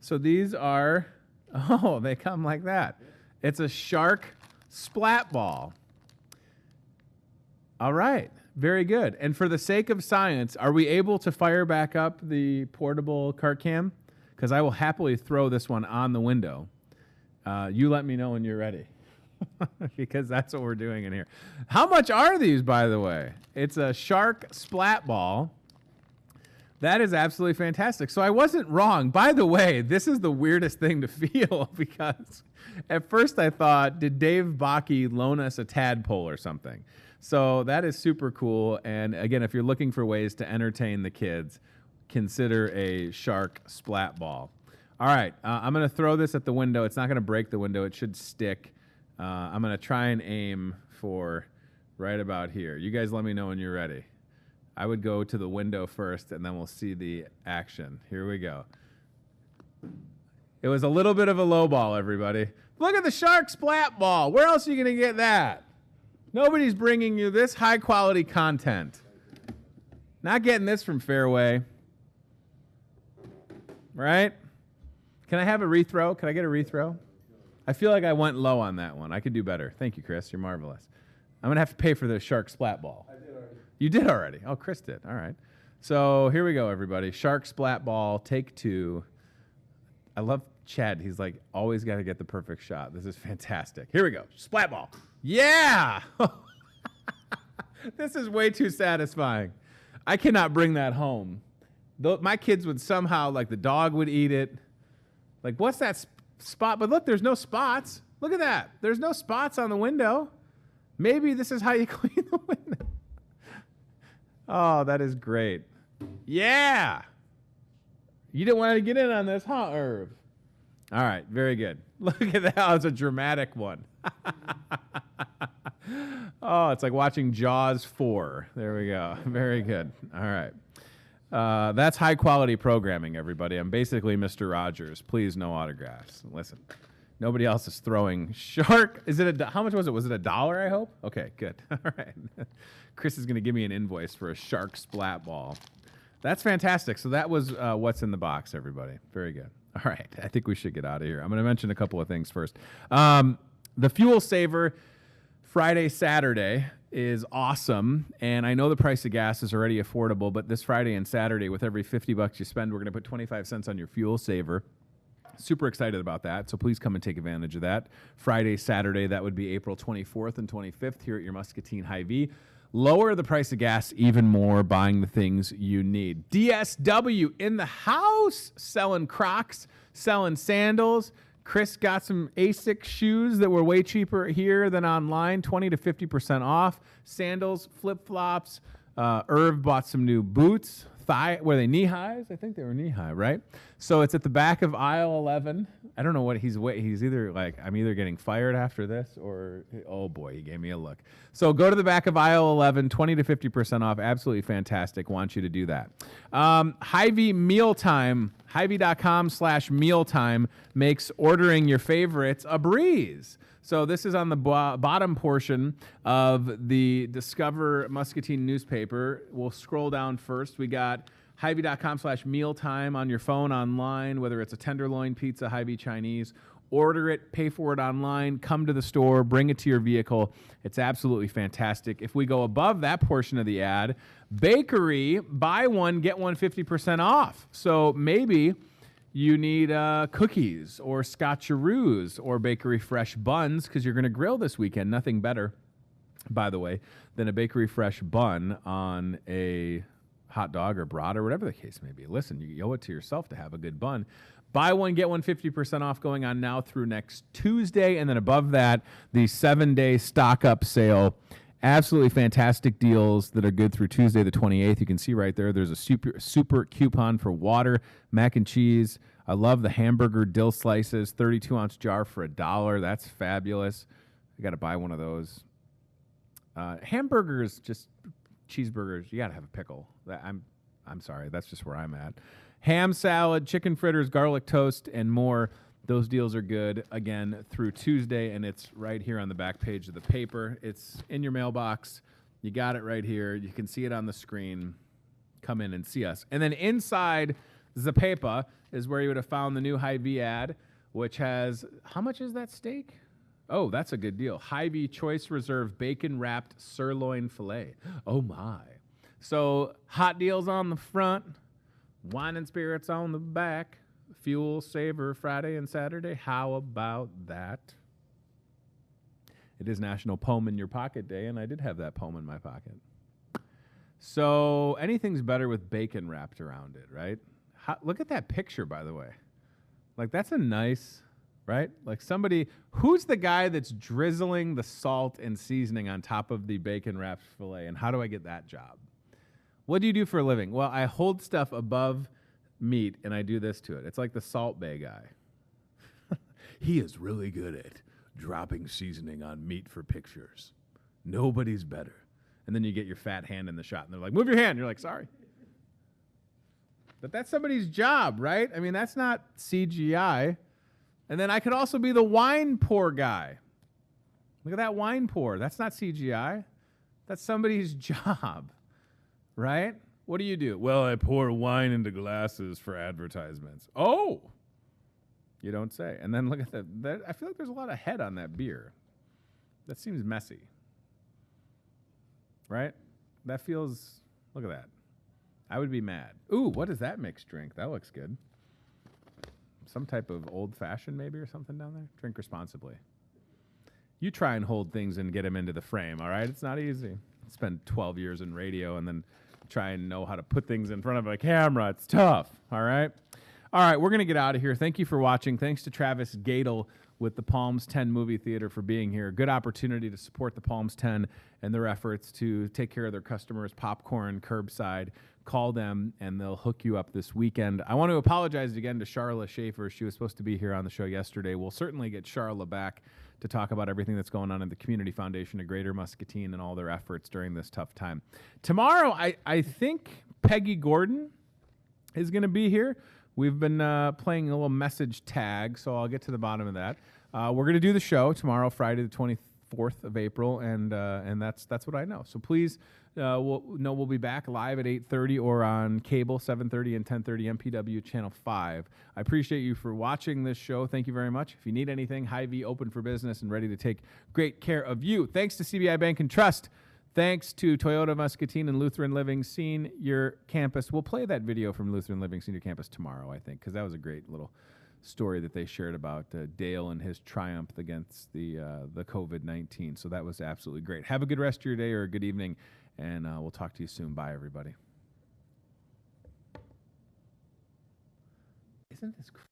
So these are Oh, they come like that. It's a shark splat ball. All right. Very good. And for the sake of science, are we able to fire back up the portable cart cam? Because I will happily throw this one on the window. You let me know when you're ready. Because that's what we're doing in here. How much are these, by the way? It's a shark splat ball. That is absolutely fantastic. So I wasn't wrong. By the way, this is the weirdest thing to feel because at first I thought, did Dave Bakke loan us a tadpole or something? So that is super cool. And again, if you're looking for ways to entertain the kids, consider a shark splat ball. All right, I'm going to throw this at the window. It's not going to break the window. It should stick. I'm going to try and aim for right about here. You guys let me know when you're ready. I would go to the window first, and then we'll see the action. Here we go. It was a little bit of a low ball, everybody. Look at the shark splat ball. Where else are you going to get that? Nobody's bringing you this high-quality content. Not getting this from Fairway. Right? Can I have a rethrow? Can I get a rethrow? I feel like I went low on that one. I could do better. Thank you, Chris. You're marvelous. I'm going to have to pay for the shark splat ball. I did already. You did already? Oh, Chris did. All right. So here we go, everybody. Shark splat ball, take 2. I love Chad. He's like, always got to get the perfect shot. This is fantastic. Here we go. Splat ball. Yeah! This is way too satisfying. I cannot bring that home. My kids would somehow, like the dog would eat it. Like, what's that spot? But look, there's no spots. Look at that. There's no spots on the window. Maybe this is how you clean the window. Oh, that is great. Yeah. You didn't want to get in on this, huh, Irv? All right, very good. Look at that. Oh, it's a dramatic one. Oh, it's like watching Jaws 4. There we go. Very good. All right. That's high-quality programming, everybody. I'm basically Mr. Rogers. Please, no autographs. Listen, nobody else is throwing shark. Is it how much was it? Was it $1, I hope? Okay, good. All right. Chris is going to give me an invoice for a shark splat ball. That's fantastic. So that was what's in the box, everybody. Very good. All right. I think we should get out of here. I'm going to mention a couple of things first. The Fuel Saver Friday, Saturday is awesome, and I know the price of gas is already affordable, but this Friday and Saturday, with every $50 you spend, we're going to put 25 cents on your Fuel Saver. Super excited about that, so please come and take advantage of that. Friday, Saturday, that would be April 24th and 25th here at your Muscatine Hy-Vee. Lower the price of gas even more, buying the things you need. DSW in the house, selling Crocs, selling sandals. Chris got some ASIC shoes that were way cheaper here than online, 20 to 50% off. Sandals, flip-flops. Irv bought some new boots. Were they knee-highs? I think they were knee-high, right? So it's at the back of aisle 11. I don't know what he's either like, I'm either getting fired after this or, oh boy, he gave me a look. So go to the back of aisle 11, 20 to 50% off. Absolutely fantastic. Want you to do that. Hy-Vee Mealtime, Hy-Vee.com/mealtime makes ordering your favorites a breeze. So this is on the bottom portion of the Discover Muscatine newspaper. We'll scroll down first. We got Hy-Vee.com/mealtime on your phone, online, whether it's a tenderloin pizza, Hy-Vee Chinese. Order it, pay for it online, come to the store, bring it to your vehicle. It's absolutely fantastic. If we go above that portion of the ad, bakery, buy one, get one 50% off. So maybe you need cookies or scotcheroos or bakery fresh buns because you're going to grill this weekend. Nothing better, by the way, than a bakery fresh bun on a hot dog or brat or whatever the case may be. Listen, you owe it to yourself to have a good bun. Buy one, get one 50% off going on now through next Tuesday. And then above that, the 7-day stock up sale. Absolutely fantastic deals that are good through Tuesday the 28th. You can see right there, there's a super coupon for water, mac and cheese. I love the hamburger dill slices, 32-ounce jar for $1. That's fabulous. I got to buy one of those. Hamburgers, just cheeseburgers, you got to have a pickle. I'm sorry, that's just where I'm at. Ham salad, chicken fritters, garlic toast, and more. Those deals are good, again, through Tuesday, and it's right here on the back page of the paper. It's in your mailbox. You got it right here. You can see it on the screen. Come in and see us. And then inside the paper is where you would have found the new Hy-Vee ad. which has, how much is that steak? Oh, that's a good deal. Hy-Vee Choice Reserve Bacon Wrapped Sirloin Filet. Oh, my. So, hot deals on the front, wine and spirits on the back, fuel saver Friday and Saturday. How about that? It is National Poem in Your Pocket Day, and I did have that poem in my pocket. So, anything's better with bacon wrapped around it, right? Look at that picture, by the way. Like, that's a nice... right? Like somebody, who's the guy that's drizzling the salt and seasoning on top of the bacon wrapped filet, and how do I get that job? What do you do for a living? Well, I hold stuff above meat and I do this to it. It's like the Salt Bay guy. He is really good at dropping seasoning on meat for pictures. Nobody's better. And then you get your fat hand in the shot and they're like, move your hand. You're like, sorry. But that's somebody's job, right? I mean, that's not CGI. And then I could also be the wine pour guy. Look at that wine pour. That's not CGI. That's somebody's job, right? What do you do? Well, I pour wine into glasses for advertisements. Oh, you don't say. And then look at that. I feel like there's a lot of head on that beer. That seems messy, right? That feels, look at that. I would be mad. Ooh, what is that mixed drink? That looks good. Some type of old-fashioned maybe or something down there? Drink responsibly. You try and hold things and get them into the frame, all right? It's not easy. Spend 12 years in radio and then try and know how to put things in front of a camera. It's tough, all right? All right, we're going to get out of here. Thank you for watching. Thanks to Travis Gadel with the Palms 10 Movie Theater for being here. Good opportunity to support the Palms 10 and their efforts to take care of their customers, popcorn, curbside. Call them, and they'll hook you up this weekend. I want to apologize again to Charla Schaefer. She was supposed to be here on the show yesterday. We'll certainly get Charla back to talk about everything that's going on in the Community Foundation of Greater Muscatine and all their efforts during this tough time. Tomorrow, I think Peggy Gordon is going to be here. We've been playing a little message tag, so I'll get to the bottom of that. We're going to do the show tomorrow, Friday the 24th of April, and that's what I know. So please... we'll be back live at 8:30 or on cable 7:30 and 10:30 MPW Channel 5. I appreciate you for watching this show. Thank you very much. If you need anything, Hy-Vee open for business and ready to take great care of you. Thanks to CBI Bank and Trust. Thanks to Toyota Muscatine and Lutheran Living Senior Campus. We'll play that video from Lutheran Living Senior Campus tomorrow, I think, because that was a great little story that they shared about Dale and his triumph against the COVID-19. So that was absolutely great. Have a good rest of your day or a good evening. And we'll talk to you soon. Bye, everybody. Isn't this crazy?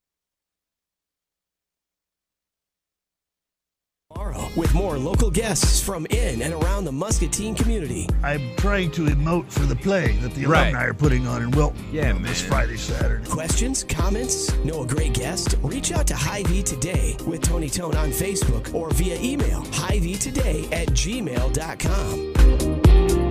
Tomorrow, with more local guests from in and around the Muscatine community. I'm trying to emote for the play that the alumni are putting on in Wilton this Friday, Saturday. Questions, comments, know a great guest? Reach out to Hy-Vee Today with Tony Tone on Facebook or via email, hyveetoday@gmail.com.